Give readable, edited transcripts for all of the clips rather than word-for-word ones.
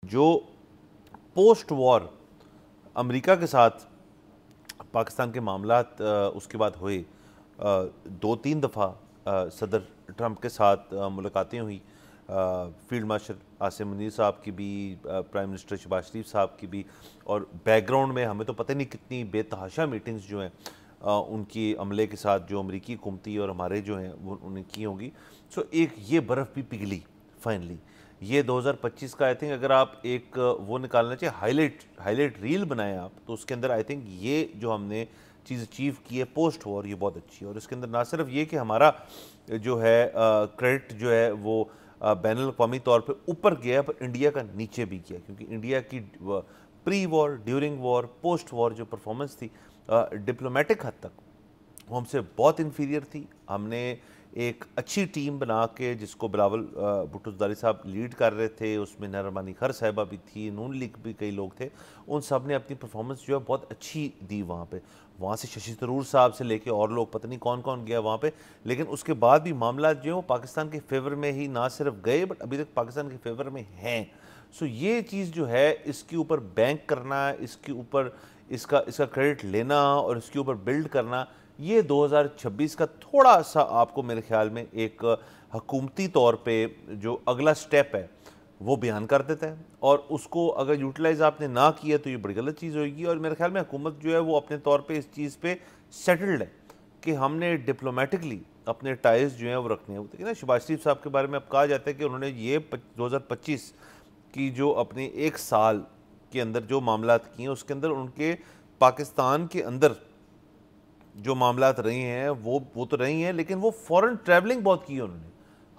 جو پوسٹ وار امریکہ کے ساتھ پاکستان کے معاملات اس کے بعد ہوئے، 2-3 دفعہ صدر ٹرمپ کے ساتھ ملاقاتیں ہوئی، فیلڈ مارشل عاصم منیر صاحب کی بھی، پرائم منسٹر شہباز شریف صاحب کی بھی، اور بیک گراؤنڈ میں ہمیں تو پتہ نہیں کتنی بے تحاشا میٹنگز جو ہیں ان کی عملے کے ساتھ جو امریکی حکومتی اور ہمارے جو ہیں وہ انہیں کی ہوں گی. سو ایک یہ برف بھی پگھلی فائنلی. یہ 2025 کا آئی تھنک اگر آپ ایک وہ نکالنا چاہیے ہائی لائٹ ریل بنائیں آپ، تو اس کے اندر آئی تھنک یہ جو ہم نے چیز اچیو کی ہے پوسٹ وار یہ بہت اچھی ہے. اور اس کے اندر نہ صرف یہ کہ ہمارا جو ہے کریڈٹ جو ہے وہ بین الاقوامی طور پہ اوپر گیا، پر انڈیا کا نیچے بھی گیا، کیونکہ انڈیا کی پری وار، ڈیورنگ وار، پوسٹ وار جو پرفارمنس تھی ڈپلومیٹک حد تک وہ ہم سے بہت انفیریئر تھی. ہم نے ایک اچھی ٹیم بنا کے، جس کو بلاول بھٹو زرداری صاحب لیڈ کر رہے تھے، اس میں نرمانی خر صاحبہ بھی تھی، نون لیگ بھی کئی لوگ تھے، ان سب نے اپنی پرفارمنس جو ہے بہت اچھی دی وہاں پہ. وہاں سے ششی تھرور صاحب سے لے کے اور لوگ پتہ نہیں کون کون گیا وہاں پہ، لیکن اس کے بعد بھی معاملات جو ہیں وہ پاکستان کے فیور میں ہی نہ صرف گئے بٹ ابھی تک پاکستان کے فیور میں ہیں. سو یہ چیز جو ہے اس کے اوپر بینک کرنا، اس کے اوپر اس کا کریڈٹ لینا اور اس کے اوپر بلڈ کرنا، یہ 2026 کا تھوڑا سا آپ کو میرے خیال میں ایک حکومتی طور پہ جو اگلا سٹیپ ہے وہ بیان کر دیتا ہے. اور اس کو اگر یوٹیلائز آپ نے نہ کیا تو یہ بڑی غلط چیز ہوئے گی. اور میرے خیال میں حکومت جو ہے وہ اپنے طور پہ اس چیز پہ سیٹلڈ ہے کہ ہم نے ڈپلومیٹکلی اپنے ٹائز جو ہیں وہ رکھنے ہیں. نا شہباز شریف صاحب کے بارے میں اب کہا جاتا ہے کہ انہوں نے یہ 2025 کی جو اپنے ایک سال کے اندر جو معاملات کیے ہیں اس کے اندر ان کے پاکستان کے اندر جو معاملات رہی ہیں وہ تو رہی ہیں، لیکن وہ فورن ٹریولنگ بہت کی ہے. انہوں نے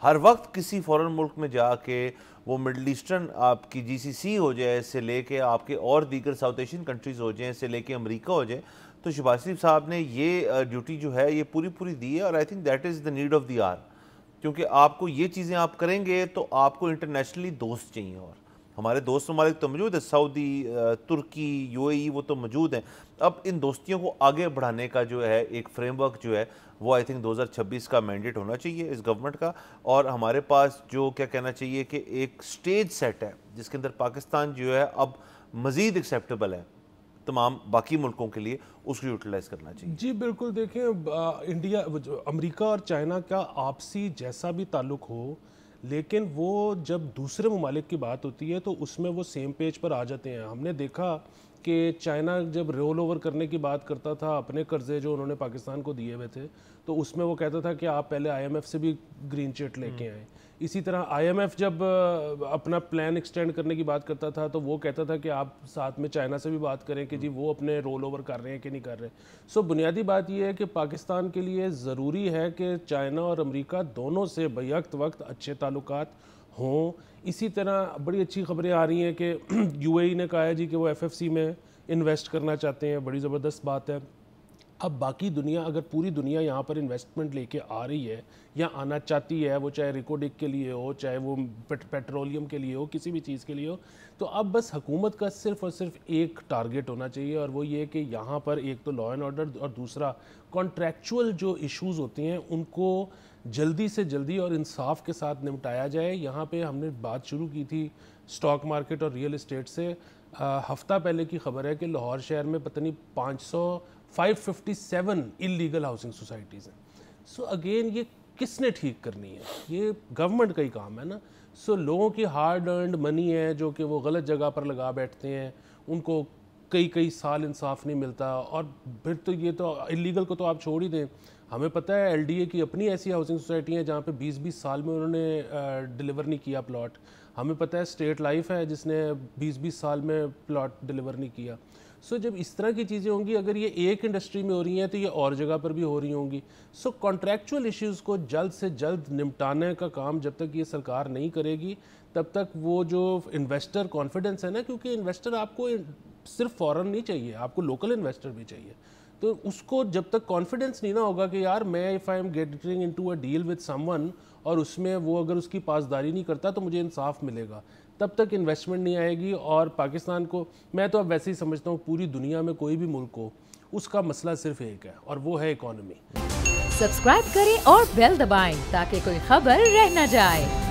ہر وقت کسی فورن ملک میں جا کے، وہ مڈل ایسٹرن آپ کی GCC ہو جائے سے لے کے آپ کے اور دیگر ساؤتھ ایشین کنٹریز ہو جائیں سے لے کے امریکہ ہو جائے، تو شہباز شریف صاحب نے یہ ڈیوٹی جو ہے یہ پوری دی ہے. اور I think that is the need of the hour, کیونکہ آپ کو یہ چیزیں آپ کریں گے تو آپ کو انٹرنیشنلی دوست چاہیے. اور ہمارے دوست ممالک تو موجود ہیں، سعودی، ترکی، UAE، وہ تو موجود ہیں. اب ان دوستیوں کو آگے بڑھانے کا جو ہے ایک فریم ورک جو ہے وہ آئی تھنک 2026 کا مینڈیٹ ہونا چاہیے اس گورنمنٹ کا. اور ہمارے پاس جو کیا کہنا چاہیے کہ ایک سٹیج سیٹ ہے جس کے اندر پاکستان جو ہے اب مزید ایکسیپٹیبل ہے تمام باقی ملکوں کے لیے، اس کو یوٹیلائز کرنا چاہیے. جی بالکل. دیکھیں انڈیا، امریکہ اور چائنا کا آپسی جیسا بھی تعلق ہو، لیکن وہ جب دوسرے ممالک کی بات ہوتی ہے تو اس میں وہ سیم پیج پر آ جاتے ہیں. ہم نے دیکھا کہ چائنا جب رول اوور کرنے کی بات کرتا تھا اپنے قرضے جو انہوں نے پاکستان کو دیے ہوئے تھے، تو اس میں وہ کہتا تھا کہ آپ پہلے IMF سے بھی گرین چٹ لے کے آئیں. اسی طرح IMF جب اپنا پلان ایکسٹینڈ کرنے کی بات کرتا تھا تو وہ کہتا تھا کہ آپ ساتھ میں چائنا سے بھی بات کریں کہ جی وہ اپنے رول اوور کر رہے ہیں کہ نہیں کر رہے. سو بنیادی بات یہ ہے کہ پاکستان کے لیے ضروری ہے کہ چائنا اور امریکہ دونوں سے بیک وقت اچھے تعلقات ہوں. اسی طرح بڑی اچھی خبریں آ رہی ہیں کہ UAE نے کہا ہے جی کہ وہ FFC میں انویسٹ کرنا چاہتے ہیں. بڑی زبردست بات ہے. اب باقی دنیا، اگر پوری دنیا یہاں پر انویسٹمنٹ لے کے آ رہی ہے یا آنا چاہتی ہے، وہ چاہے ریکوڈک کے لیے ہو، چاہے وہ پیٹرولیم کے لیے ہو، کسی بھی چیز کے لیے ہو، تو اب بس حکومت کا صرف اور صرف ایک ٹارگٹ ہونا چاہیے، اور وہ یہ کہ یہاں پر ایک تو لا اینڈ آرڈر اور دوسرا کانٹریکچول جو ایشوز ہوتی ہیں ان کو جلدی سے جلدی اور انصاف کے ساتھ نمٹایا جائے. یہاں پہ ہم نے بات شروع کی تھی سٹاک مارکیٹ اور ریئل اسٹیٹ سے. ہفتہ پہلے کی خبر ہے کہ لاہور شہر میں پتہ نہیں 557 انلیگل ہاؤسنگ سوسائٹیز ہیں. سو اگین یہ کس نے ٹھیک کرنی ہے؟ یہ گورنمنٹ کا ہی کام ہے نا. سو لوگوں کی ہارڈ ارنڈ منی ہے جو کہ وہ غلط جگہ پر لگا بیٹھتے ہیں، ان کو کئی سال انصاف نہیں ملتا. اور پھر تو یہ تو انلیگل کو تو آپ چھوڑ ہی دیں. ہمیں پتہ ہے LDA کی اپنی ایسی ہاؤسنگ سوسائٹی ہیں جہاں پہ 20 سال میں انہوں نے ڈیلیور نہیں کیا پلاٹ. ہمیں پتہ ہے اسٹیٹ لائف ہے جس نے 20 سال میں پلاٹ ڈیلیور نہیں کیا. سو جب اس طرح کی چیزیں ہوں گی، اگر یہ ایک انڈسٹری میں ہو رہی ہیں تو یہ اور جگہ پر بھی ہو رہی ہوں گی. سو کانٹریکچول ایشوز کو جلد سے جلد نمٹانے کا کام جب تک یہ سرکار نہیں کرے گی تب تک وہ جو انویسٹر کانفیڈنس ہے نا، کیونکہ انویسٹر آپ کو صرف فورن نہیں چاہیے، آپ کو لوکل انویسٹر بھی چاہیے. تو اس کو جب تک کانفیڈنس نہیں نہ ہوگا کہ یار میں if I am getting into a deal with someone اور اس میں وہ اگر اس کی پاسداری نہیں کرتا تو مجھے انصاف ملے گا، تب تک انویسٹمنٹ نہیں آئے گی. اور پاکستان کو میں تو اب ویسے ہی سمجھتا ہوں پوری دنیا میں کوئی بھی ملک ہو اس کا مسئلہ صرف ایک ہے اور وہ ہے اکانومی. سبسکرائب کریں اور بیل دبائیں تاکہ کوئی خبر رہ نہ جائے.